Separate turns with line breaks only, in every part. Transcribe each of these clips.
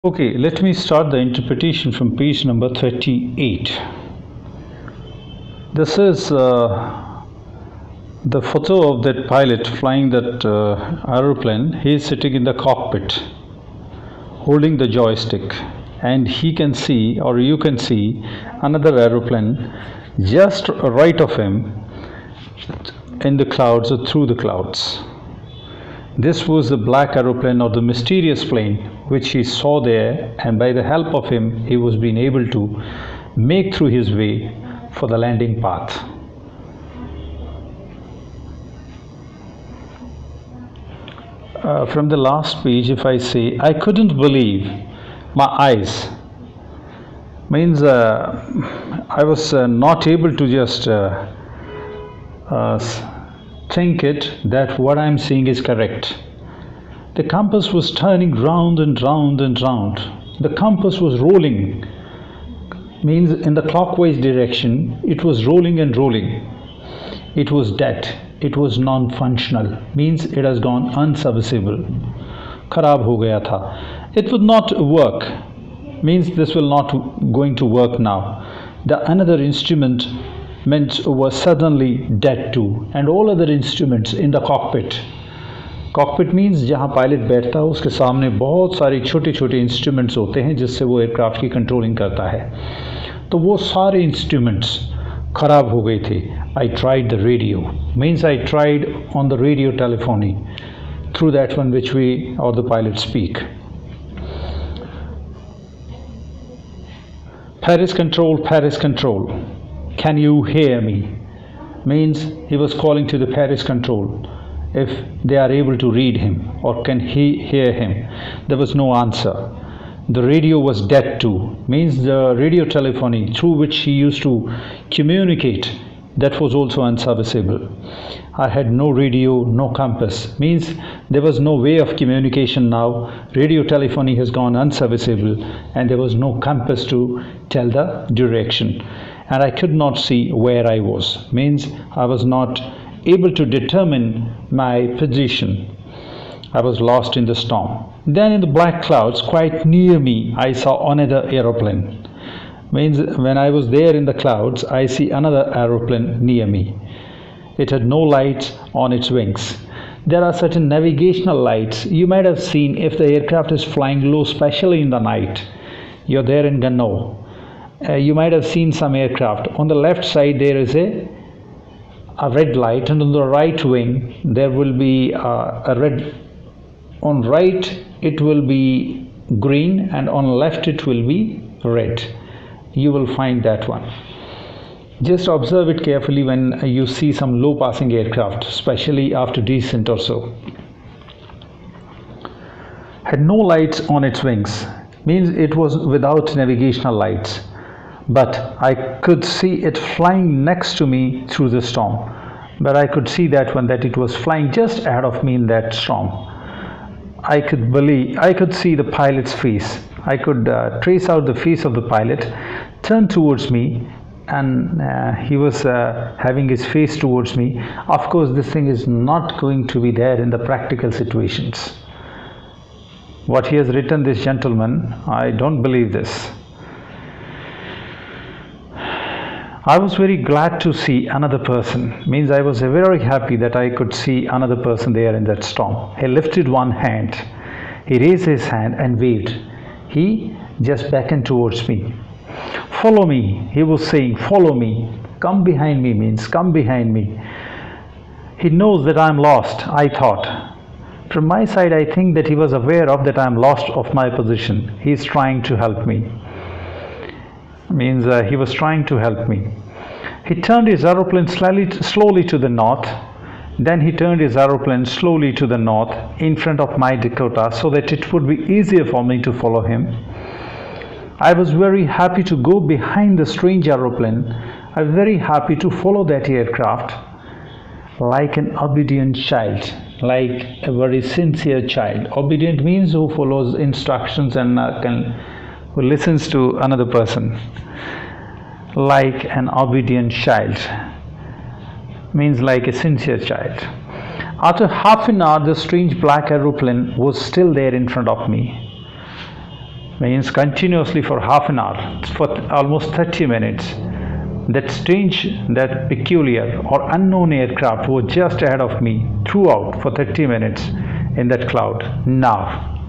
Okay, let me start the interpretation from page number 38. This is the photo of that pilot flying that aeroplane. He is sitting in the cockpit holding the joystick, and he can see, or you can see, another aeroplane just right of him in the clouds or through the clouds. This was the black aeroplane or the mysterious plane which he saw there, and by the help of him he was being able to make through his way for the landing path. From the last page, if I say, I couldn't believe my eyes, means I was not able to just think it that what I'm seeing is correct. The compass was turning round and round and round. The compass was rolling, means in the clockwise direction. It was rolling and rolling. It was dead. It was non-functional, means it has gone unserviceable. Kharab ho gaya tha. It would not work, means this will not going to work now. The another instrument was suddenly dead too, and all other instruments in the cockpit. Cockpit means जहाँ pilot बैठता है उसके सामने बहुत सारे छोटे छोटे instruments होते हैं जिससे वो एयरक्राफ्ट की कंट्रोलिंग करता है, तो वो सारे इंस्ट्रूमेंट्स ख़राब हो गए थे. I tried the radio, means I tried on the radio telephony through that one which we or the pilot speak. Paris control, can you hear me? Means he was calling to the Paris control if they are able to read him or can he hear him. There was no answer. The radio was dead too, means the radio telephony through which he used to communicate, that was also unserviceable. I had no radio, no compass, means there was no way of communication now. Radio telephony has gone unserviceable and there was no compass to tell the direction, and I could not see where I was, means I was not able to determine my position. I was lost in the storm. Then in the black clouds quite near me I saw another aeroplane, means when I was there in the clouds I see another aeroplane near me. It had no lights on its wings. There are certain navigational lights you might have seen if the aircraft is flying low, especially in the night. You're there in Gano, you might have seen some aircraft. On the left side there is a red light, and on the right wing there will be a red. On right it will be green, and on left it will be red. You will find that one. Just observe it carefully when you see some low passing aircraft, especially after descent or so. Had no lights on its wings, means it was without navigational lights, but I could see it flying next to me through the storm. But I could see that one, that it was flying just ahead of me in that storm. I could see the pilot's face. I could trace out the face of the pilot turn towards me, and he was having his face towards me. Of course this thing is not going to be there in the practical situations. What he has written, this gentleman, I don't believe this. I was very glad to see another person, means I was very happy that I could see another person there in that storm. He lifted one hand, he raised his hand and waved. He just beckoned towards me. Follow me, he was saying, follow me, come behind me, means come behind me. He knows that I am lost, I thought. From my side I think that he was aware of that I am lost of my position. He is trying to help me, means he was trying to help me. He turned his aeroplane slowly to the north. Then he turned his aeroplane slowly to the north in front of my Dakota, so that it would be easier for me to follow him. I was very happy to go behind the strange aeroplane. I was very happy to follow that aircraft like an obedient child, like a very sincere child. Obedient means who follows instructions and who listens to another person. Like an obedient child means like a sincere child. After half an hour the strange black aeroplane was still there in front of me. means continuously for half an hour, for almost 30 minutes. That strange, that peculiar or unknown aircraft was just ahead of me throughout for 30 minutes in that cloud. Now,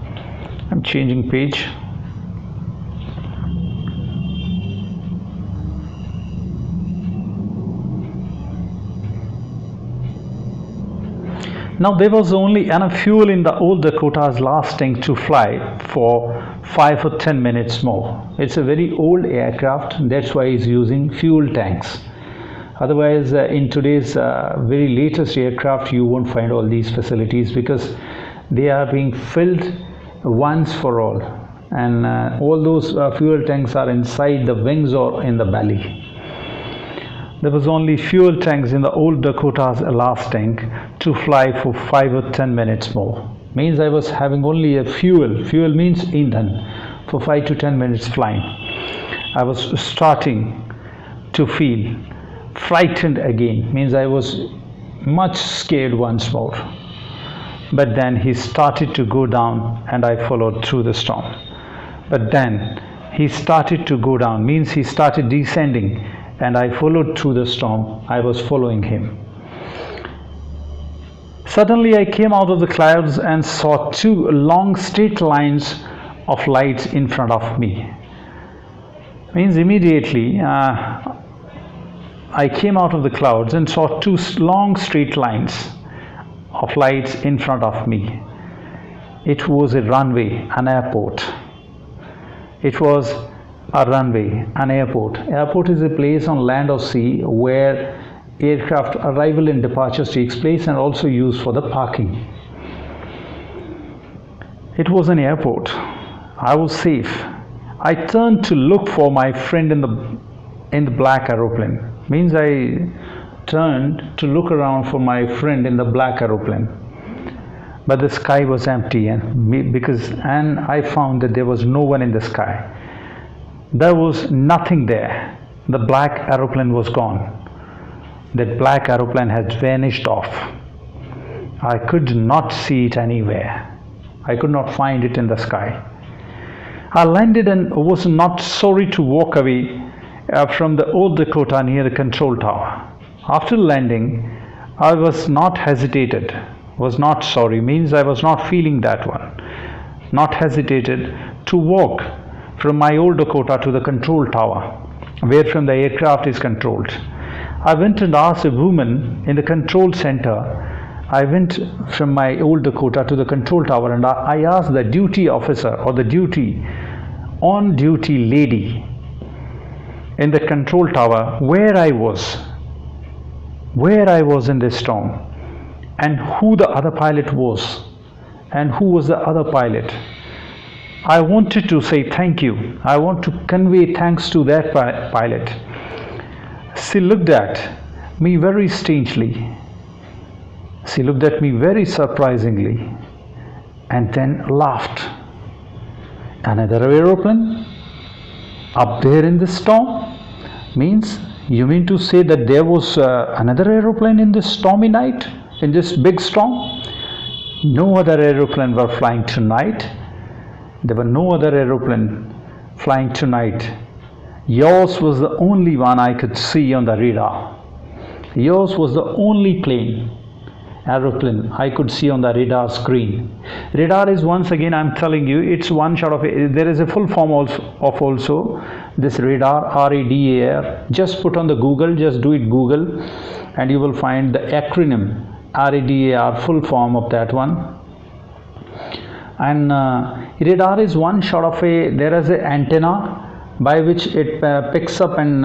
I'm changing page. Now there was only enough fuel in the old Dakota's last tank to fly for 5 or 10 minutes more. It's a very old aircraft, that's why it's using fuel tanks. Otherwise, in today's very latest aircraft, you won't find all these facilities because they are being filled once for all. And all those fuel tanks are inside the wings or in the belly. There was only fuel tanks in the old Dakota's last tank to fly for 5 or 10 minutes more. Means I was having only a fuel. Fuel means indhan for 5 to 10 minutes flying. I was starting to feel frightened again. Means I was much scared once more. But then he started to go down and I followed through the storm. But then he started to go down. Means he started descending. And I followed through the storm. I was following him. Suddenly I came out of the clouds and saw two long straight lines of lights in front of me. Means immediately I came out of the clouds and saw two long straight lines of lights in front of me. It was a runway, an airport. It was a runway, an airport. Airport is a place on land or sea where aircraft arrival and departures takes place and also used for the parking. It was an airport. I was safe. I turned to look for my friend in the black aeroplane. Means I turned to look around for my friend in the black aeroplane. But the sky was empty and I found that there was no one in the sky. There was nothing there. The black aeroplane was gone. That black aeroplane had vanished off. I could not see it anywhere. I could not find it in the sky. I landed and was not sorry to walk away from the old Dakota near the control tower. After landing, I was not hesitated. Was not sorry means I was not feeling that one. Not hesitated to walk from my old Dakota to the control tower, where from the aircraft is controlled. I went and asked a woman in the control center. I went from my old Dakota to the control tower and I asked the duty officer or the on-duty lady in the control tower where I was in this storm and who the other pilot was and who was the other pilot. I wanted to say thank you. I want to convey thanks to that pilot. She looked at me very strangely. She looked at me very surprisingly and then laughed. Another aeroplane? Up there in the storm? Means you mean to say that there was another aeroplane in this stormy night? In this big storm? No other aeroplane were flying tonight. There were no other aeroplane flying tonight. Yours was the only one I could see on the radar. Yours was the only aeroplane I could see on the radar screen. Radar is, once again I'm telling you, it's one shot of it. There is a full form also this radar, RADAR. Just put on the Google, just do it Google and you will find the acronym RADAR, full form of that one. And radar is one shot of there is an antenna by which it picks up and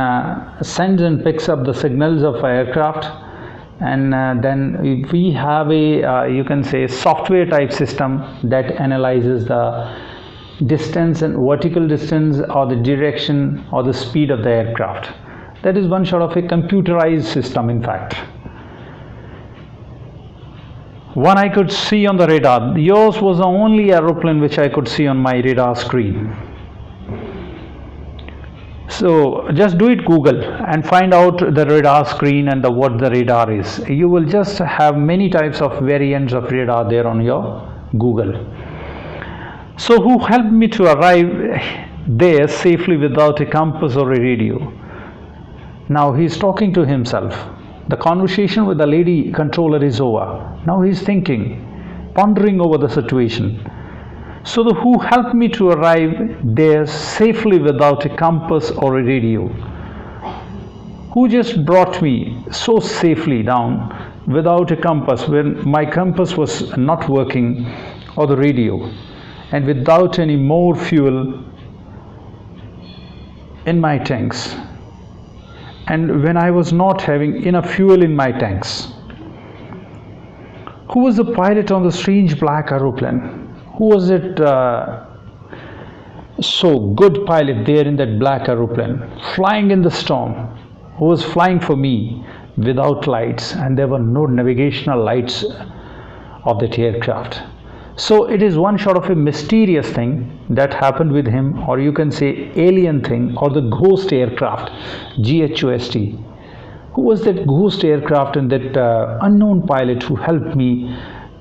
sends and picks up the signals of aircraft, and then we have a you can say software type system that analyzes the distance and vertical distance or the direction or the speed of the aircraft. That is one sort of a computerized system. In fact, one I could see on the radar. Yours was the only aeroplane which I could see on my radar screen. So just do it Google and find out the radar screen and what the radar is. You will just have many types of variants of radar there on your Google. So who helped me to arrive there safely without a compass or a radio? Now he's talking to himself. The conversation with the lady controller is over. Now he's thinking, pondering over the situation. So the who helped me to arrive there safely without a compass or a radio? Who just brought me so safely down without a compass when my compass was not working, or the radio, and without any more fuel in my tanks, and when I was not having enough fuel in my tanks? Who was the pilot on the strange black aeroplane? Who was it so good pilot there in that black aeroplane, flying in the storm, who was flying for me without lights, and there were no navigational lights of that aircraft? So it is one sort of a mysterious thing that happened with him, or you can say alien thing, or the ghost aircraft, GHOST. Who was that ghost aircraft and that unknown pilot who helped me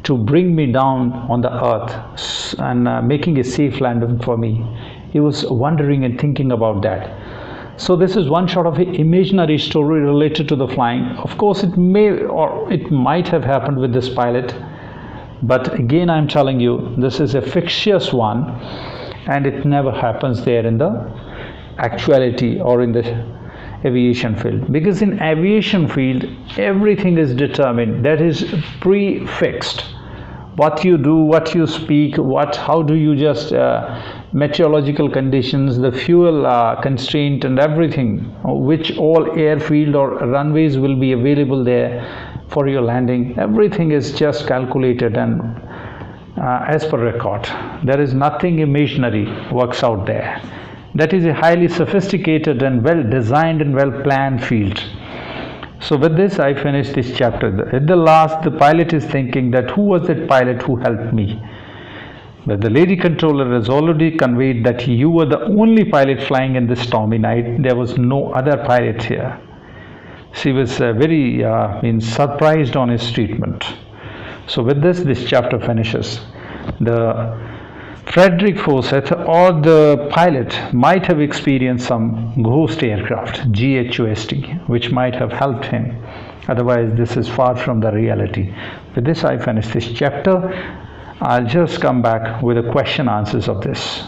to bring me down on the earth and making a safe landing for me? He was wondering and thinking about that. So this is one sort of an imaginary story related to the flying. Of course, it may or it might have happened with this pilot, but again I'm telling you, this is a fictitious one, and it never happens there in the actuality or in the aviation field. Because in aviation field, everything is determined, that is pre-fixed. What you do, what you speak, how do you just meteorological conditions, the fuel constraint, and everything, which all airfield or runways will be available there for your landing. Everything is just calculated and as per record. There is nothing imaginary works out there. That is a highly sophisticated and well designed and well planned field. So with this I finish this chapter. At the last, the pilot is thinking that who was that pilot who helped me? But the lady controller has already conveyed that you were the only pilot flying in this stormy night. There was no other pilot here. She was very surprised on his treatment. So with this chapter finishes. The Frederick Forsyth, or the pilot, might have experienced some ghost aircraft, GHOST, which might have helped him. Otherwise, this is far from the reality. With this, I finish this chapter. I'll just come back with the question answers of this.